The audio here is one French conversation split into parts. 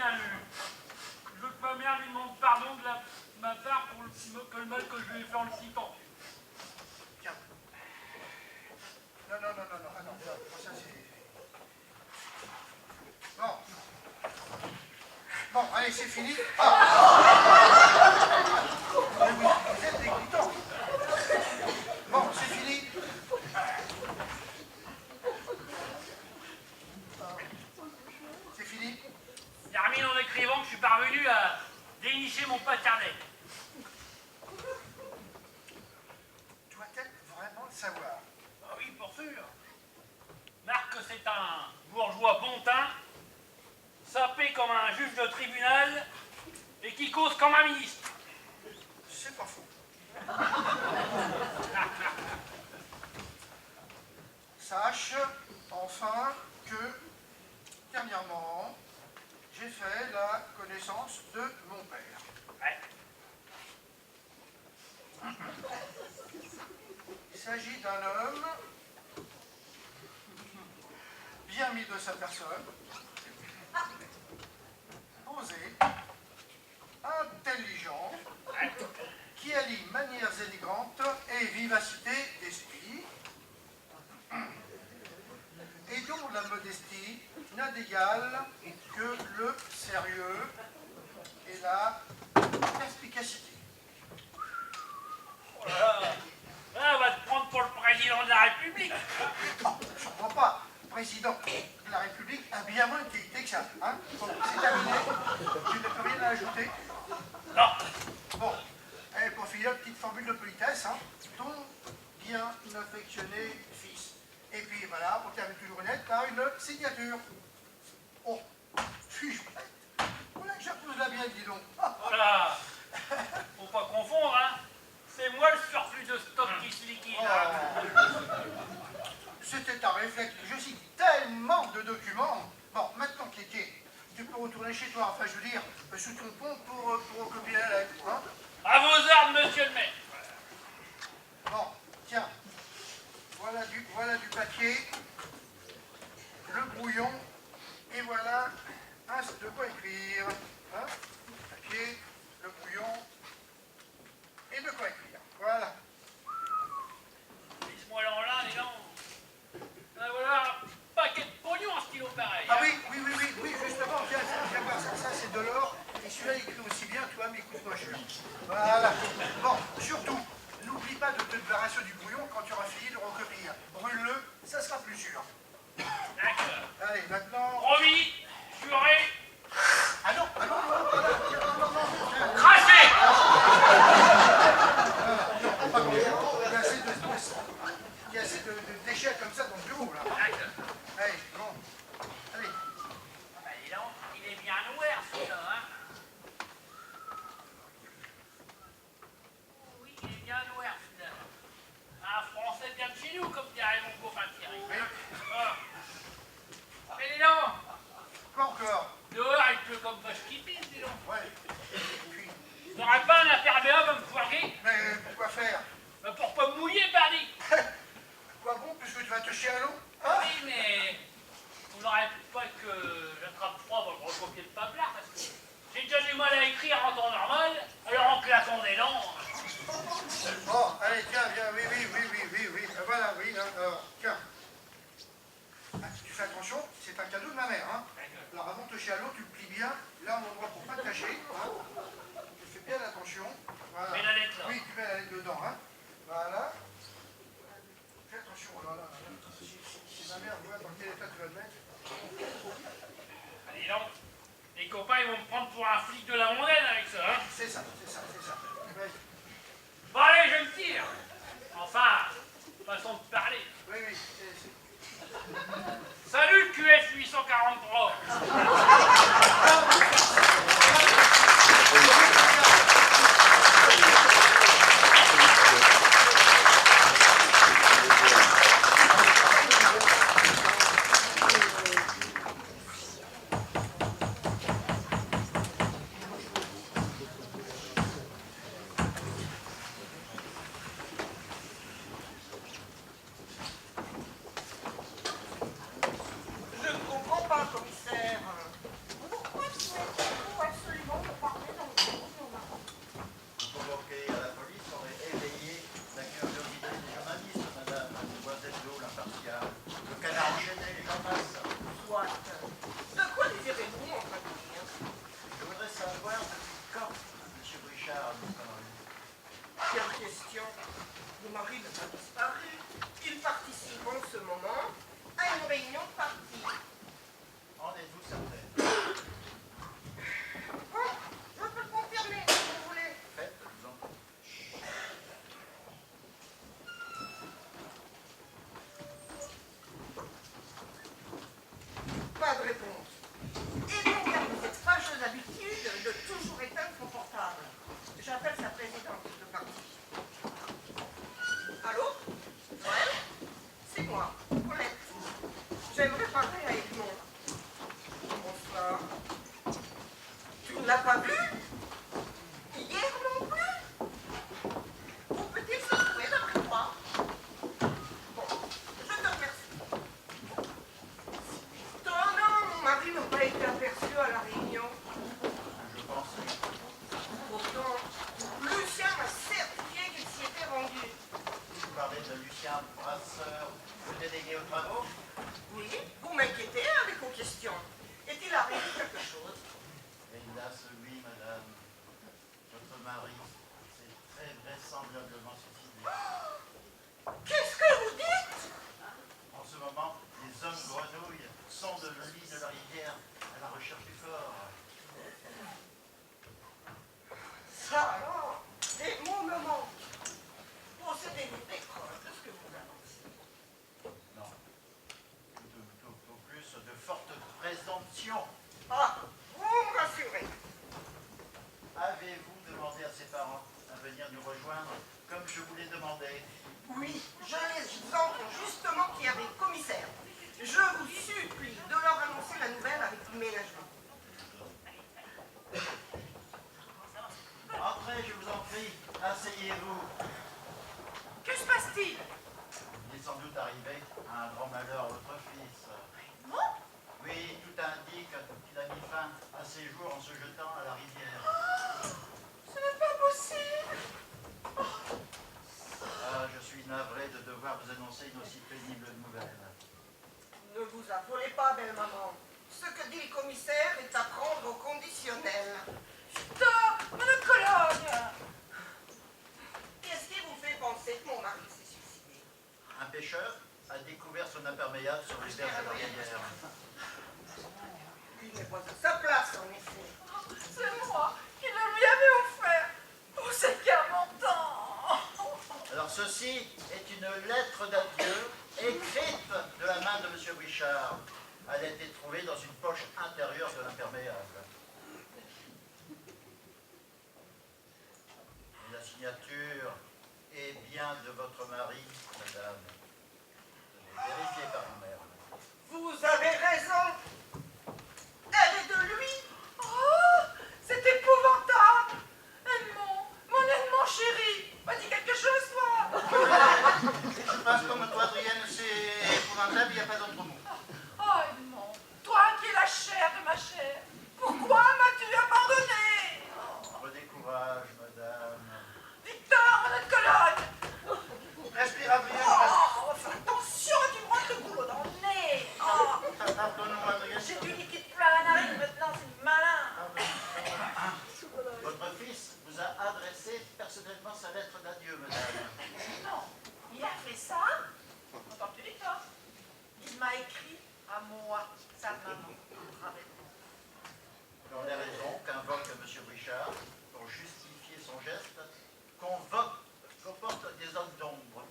bien eu. Je veux que ma mère lui demande pardon de ma part pour le mal que je lui ai fait en le citant. Tiens. Non, ah non, ça c'est... Bon. Bon, allez, c'est fini. Mais vous êtes dégoûtants. Bon, c'est fini. C'est fini. Termine en écrivant que je suis parvenu à dénicher mon paternel. Doit-elle vraiment le savoir? Ah oui, pour sûr. Marque que c'est un bourgeois pontin, sapé comme un juge de tribunal et qui cause comme un ministre. C'est pas faux. Sache, enfin, que, dernièrement, j'ai fait la connaissance de mon père. Ouais. Il s'agit d'un homme bien mis de sa personne, posé, intelligent, qui allie manières élégrantes et vivacité d'esprit, et dont la modestie n'a d'égal que le sérieux et la perspicacité. Oh là là. Ah, on va te prendre pour le président de la République. Oh, je ne comprends pas. Le président de la République a bien moins de qualité que ça. Hein? Bon, c'est terminé. Tu n'as plus rien à ajouter. Non. Bon, et pour finir, une petite formule de politesse. Hein? Ton bien affectionné fils. Et puis voilà, on termine toujours net par une signature. Oh, suis-je bête? Voilà que j'appose la bien, dis donc. Voilà. Faut pas confondre, hein. C'est moi le surplus de stock qui se liquide. C'était un réflexe. Je cite tellement de documents. Bon, maintenant, Kéké, tu peux retourner chez toi, enfin, je veux dire, sous ton pont pour recopier la lettre. Hein? À vos ordres, monsieur le maire. Bon, tiens, voilà du papier, le brouillon, et voilà de quoi écrire. Hein? Papier, le brouillon, et de quoi écrire. Voilà. Laisse-moi là, les gens. Ah, voilà un paquet de pognon en stylo pareil. Ah hein. oui, justement, viens voir ça c'est de l'or, et celui-là il écrit aussi bien, tu vois, mais il coûte pas cher. Voilà. Bon, surtout, n'oublie pas de te débarrasser du brouillon quand tu auras fini de recopier. Brûle-le, ça sera plus sûr. D'accord. Allez, maintenant... Promis, juré, Ah non, voilà. craché. Non, pas comme ça. Il y a assez de déchets comme ça dans le bureau, là. D'accord. Allez, bon. Allez. Ah bah, dis donc, il est bien ouvert, celui-là, hein. Oui, il est bien ouvert, celui-là. Un Français bien de chez nous, comme dirait mon copain Thierry. Oui. Ah. Mais dis donc, Quoi encore? dehors, il pleut comme vache qui pisse, dis donc. Ouais. Et puis, T'aurais pas un imperméable à me fourguer? mais pourquoi faire? Bah, pour pas me mouiller, pardi. Quoi bon, puisque tu vas te chier à l'eau? Ah oui, mais on n'aurait pas que j'attrape froid avant de recopier le papier, parce que j'ai déjà du mal à écrire en temps normal, alors en claquant des dents. Bon, allez, tiens, viens, oui. Voilà, oui, hein, alors, tiens. Ah, tu fais attention, c'est un cadeau de ma mère, hein. Alors avant de te chier à l'eau, tu le plies bien, là, au endroit pour pas te cacher, hein. Tu fais bien attention. Voilà. Mets la lettre là. Oui, tu mets la lettre dedans, hein. Voilà. Fais attention, oh là. Si ma mère voit dans quel état tu vas le mettre. Allez donc, les copains ils vont me prendre pour un flic de la mondaine avec ça, hein. C'est ça. Ouais. Bon allez, je me tire. Enfin, façon de parler. Oui, Salut QF 843. Je ne comprends pas, commissaire. ne l'a pas vu? Hier non plus? Où peut-il se trouver d'après toi? Bon, je te remercie. Cependant, mon mari n'a pas été aperçu à la réunion. Je pensais. Pourtant, Lucien m'a certifié qu'il s'y était rendu. Vous parlez de Lucien Brasseur, le délégué aux travaux? Oui, vous m'inquiétez avec vos questions. Est-il arrivé quelque chose? Hélas, oui, madame. Votre mari s'est très vraisemblablement suicidé. Qu'est-ce que vous dites? En ce moment, les hommes grenouilles sondent le lit de la rivière à la recherche du corps. Ça alors, des mots me manquent. Possédez-vous des preuves de ce que vous annoncez? Non. Tout plus de fortes présomptions. Ah, vous me rassurez. Avez-vous demandé à ses parents à venir nous rejoindre comme je vous l'ai demandé? Oui, je les entends justement qu'il y avait le commissaire. Je vous supplie de leur annoncer la nouvelle avec ménagement. Entrez, je vous en prie. Asseyez-vous. Que se passe-t-il? Il est sans doute arrivé à un grand malheur à votre fils. Non? Oui, tout indique qu'il a mis fin à ses jours en se jetant à la rivière. Ce n'est pas possible. Ah, je suis navré de devoir vous annoncer une aussi pénible nouvelle. Ne vous affolez pas, belle maman. Ce que dit le commissaire est à prendre au conditionnel. Stop, mon Cologne. Qu'est-ce qui vous fait penser que mon mari s'est suicidé? Un pêcheur a découvert son imperméable sur les berges de la rivière. Il n'est pas à sa place, en effet. C'est moi qui le lui avais offert. Oh, c'est qu'un montant. Alors ceci est une lettre d'adieu écrite de la main de M. Richard. Elle a été trouvée dans une poche intérieure de l'imperméable. La signature est bien de votre mari, madame. Vérifiez par vous-même. Vous avez raison. Elle est de lui. Oh, c'est épouvantable. Edmond, mon Edmond chéri, m'a dit quelque chose, toi? Je pense comme toi, Adrienne, c'est épouvantable, il n'y a pas d'autre mot. Oh, Edmond, toi qui es la chair de ma chair, pourquoi m'as-tu abandonné? Prenez courage, madame. Victor, mon Cologne. Respire, Adrienne. Oh, attention, tu me rentres le boulot dans le nez. Oh, Pardonne-moi, Adrienne. j'ai du liquide plein la narine maintenant, c'est malin. Votre fils vous a adressé personnellement sa lettre d'adieu, madame. Non, il a fait ça. Entends-tu, Victor? Il m'a écrit à moi, sa maman. Dans les raisons qu'invoque M. Richard pour justifier son geste, comporte des hommes d'ombre.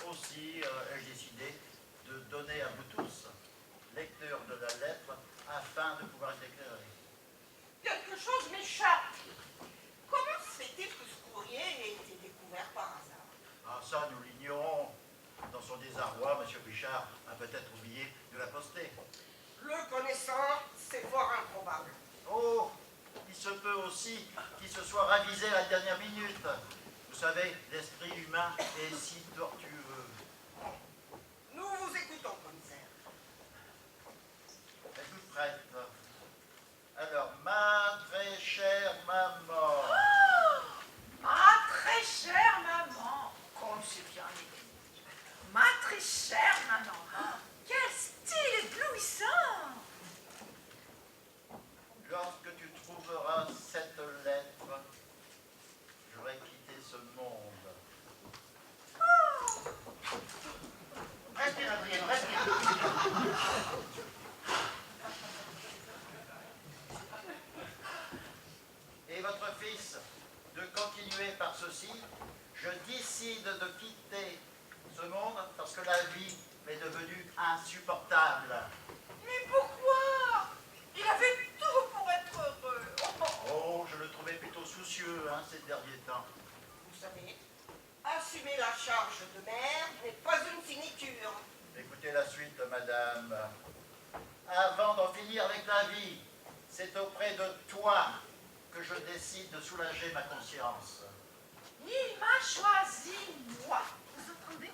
Aussi ai-je décidé de donner à vous tous lecture de la lettre afin de pouvoir être éclairé. Quelque chose m'échappe. Comment se fait-il que ce courrier ait été découvert par hasard? Ah, ça, nous l'ignorons. Dans son désarroi, M. Richard a peut-être oublié de la poster. Le connaissant, c'est fort improbable. Oh, il se peut aussi qu'il se soit ravisé à la dernière minute. Vous savez, l'esprit humain est si tortueux. Nous vous écoutons, commissaire. Êtes-vous prête? Alors, ma très chère maman. Oh, ma très chère maman. Comme c'est bien écrit. Ma très chère maman. Quel style éblouissant. Lorsque tu trouveras cette lettre, j'aurai quitté ce monde. Respire, Adrienne, respire. Et votre fils, de continuer par ceci, je décide de quitter ce monde parce que la vie m'est devenue insupportable. Mais pourquoi? Il avait tout pour être heureux. Oh, je le trouvais plutôt soucieux ces derniers temps. Vous savez, assumer la charge de mère n'est pas une sinécure. Écoutez la suite, madame. Avant d'en finir avec la vie, c'est auprès de toi que je décide de soulager ma conscience. Il m'a choisi, moi. Vous entendez?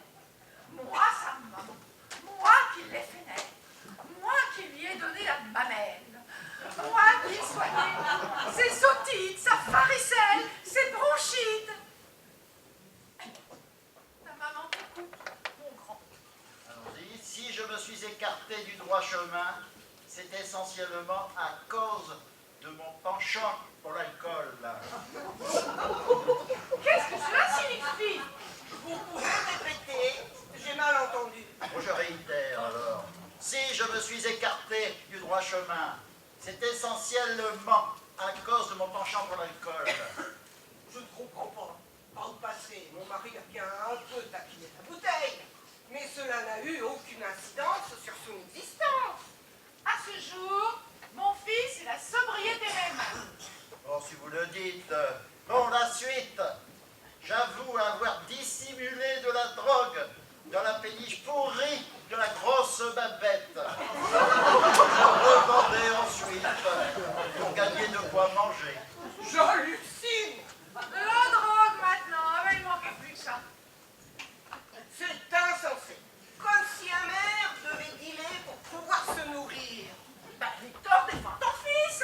Moi, sa maman. Moi qui l'ai fait naître. Moi qui lui ai donné la mamelle. Moi qui ai soigné ses otites, sa varicelle, ses bronchites. Ta maman t'écoute, mon grand. Allons-y. Si je me suis écarté du droit chemin, c'est essentiellement à cause de mon penchant pour l'alcool. Qu'est-ce que cela signifie? Vous pouvez répéter? J'ai mal entendu. Bon, je réitère alors. Si je me suis écarté du droit chemin, c'est essentiellement à cause de mon penchant pour l'alcool. Je ne comprends pas. Par le passé, mon mari a bien un peu taquiné la bouteille, mais cela n'a eu aucune incidence sur son existence. À ce jour, mon fils est la sobriété même. Bon, si vous le dites. Bon, la suite. J'avoue avoir dissimulé de la drogue dans la péniche pourrie de la grosse Babette. Je revendais ensuite pour gagner de quoi manger. J'hallucine. La drogue maintenant, mais il manque plus que ça. C'est insensé. Comme si un maire devait dealer pour pouvoir se nourrir. Ben, Victor, défends ton fils.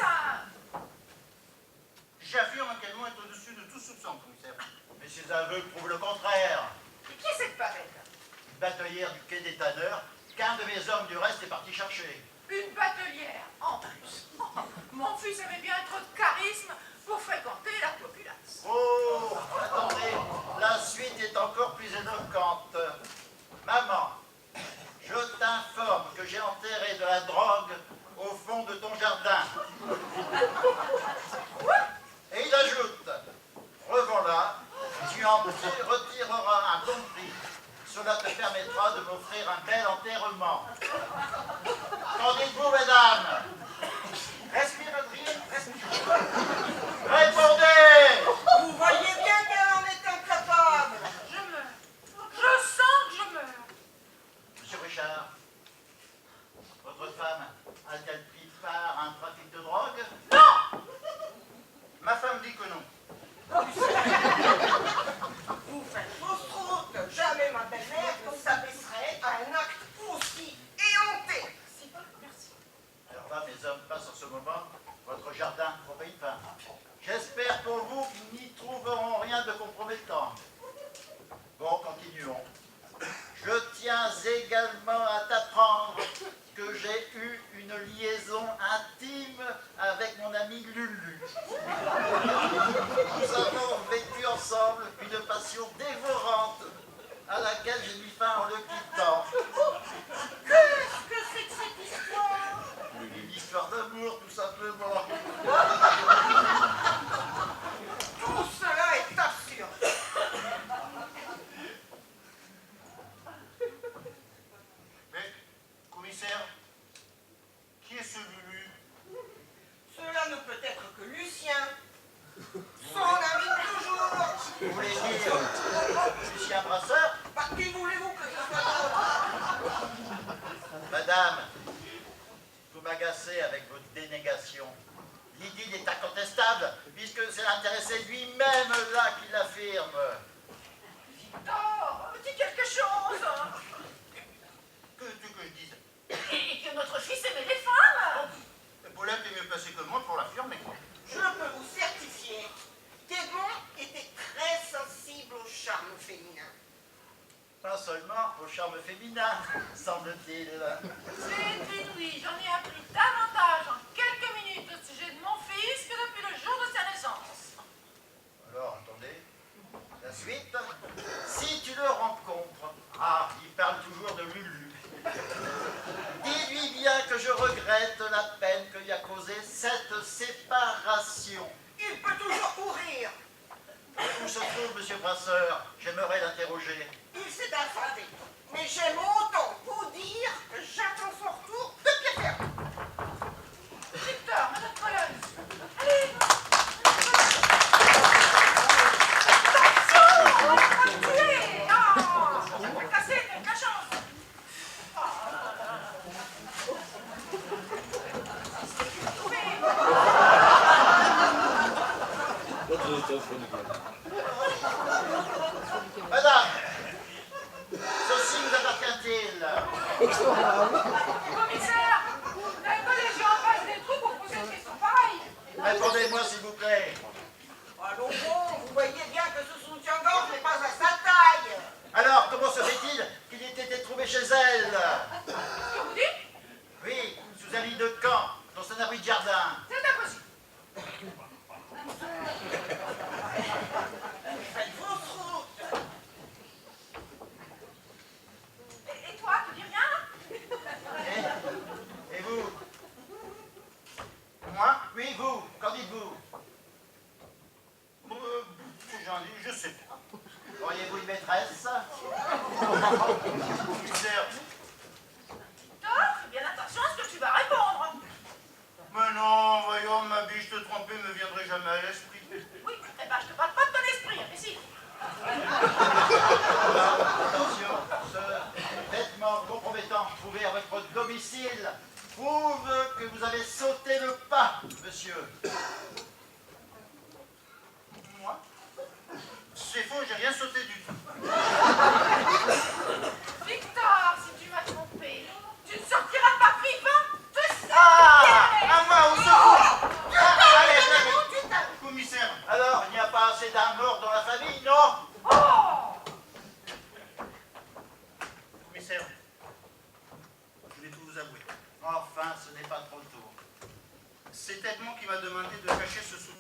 J'affirme qu'elle est au-dessus de tout soupçon, commissaire. Mais ses aveux prouvent le contraire. Et qui est cette Babette? Une batelière du quai des Tanneurs, qu'un de mes hommes du reste est parti chercher. Une batelière, en plus. Mon fils avait bien trop de charisme pour fréquenter la populace. Oh, attendez, la suite est encore plus éloquente. Maman, je t'informe que j'ai enterré de la drogue au fond de ton jardin. Et il ajoute, revoilà, tu en retireras un bon prix. Cela te permettra de m'offrir un bel enterrement. Qu'en dites-vous, mesdames? Respirez, respirez. Répondez! Vous voyez bien qu'elle en est incapable. Je meurs. Je sens que je meurs. Monsieur Richard, votre femme a-t-elle pris part à un trafic de drogue? Non! Ma femme dit que non. Vous faites fausse route. Jamais ma belle-mère ne s'abaisserait à un acte aussi éhonté. Merci. Alors là, mes hommes passent en ce moment votre jardin au pays de pain. J'espère pour vous qu'ils n'y trouveront rien de compromettant. Bon, continuons. Je tiens également à t'apprendre que j'ai eu une liaison intime avec mon ami Lulu. Nous avons vécu ensemble une passion dévorante à laquelle j'ai mis fin en le quittant. Qu'est-ce que c'est que cette histoire? Une histoire d'amour, tout simplement. Tout cela est absurde. Mais, commissaire, qui est ce Lulu? Cela ne peut être que Lucien, son ami de toujours. Vous voulez dire Lucien Brasseur? Par qui voulez-vous que ce soit d'autre? Madame, vous m'agacez avec votre dénégation. L'idée est incontestable, puisque c'est l'intéressé lui-même là qui l'affirme. Victor, dis quelque chose. Que tu que je dise? Et que notre fils aimait les femmes. Paulette est mieux placée que moi pour l'affirmer. Je peux vous certifier qu'Edmond était très sensible au charme féminin. Pas seulement au charme féminin, semble-t-il. C'est inouï, j'en ai appris davantage en quelques minutes au sujet de mon fils que depuis le jour de sa naissance. Alors, attendez. La suite. Si tu le rencontres, il parle toujours de Lulu. Dis-lui bien que je regrette la peine que lui a causée cette séparation. Il peut toujours courir. Où se trouve monsieur Brasseur? J'aimerais l'interroger. Il s'est affronté. Mais j'aime autant vous dire que j'attends son retour de pied ferme. Victor, madame Colonne. Allez. Attention, on va me tuer. Ah, je vais casser la chance. Madame, ceci vous appartient-il? Commissaire, on a une collégion en face des trous pour poser une question pareille. Répondez-moi, s'il vous plaît. Allons bon, vous voyez bien que ce soutien-gorge n'est pas à sa taille. Alors, comment se fait-il qu'il ait été trouvé chez elle? Qu'est-ce que vous dites? Oui, sous un lit de camp, dans un abri de jardin. C'est impossible. Faites fausse route. Et toi, tu dis rien? Et vous? Moi? Oui, vous. Qu'en dites-vous? J'en dis, je sais pas. Auriez-vous une maîtresse? Commissaire. Victor, fais bien attention à ce que tu vas répondre. Mais non, voyons, ma biche te tromper me viendrait jamais à l'esprit. Oui, eh ben je te parle pas de ton esprit, mais si. Attention, ce vêtement compromettant trouvé à votre domicile prouve que vous avez sauté le pas, monsieur. Moi? C'est faux, j'ai rien sauté du tout.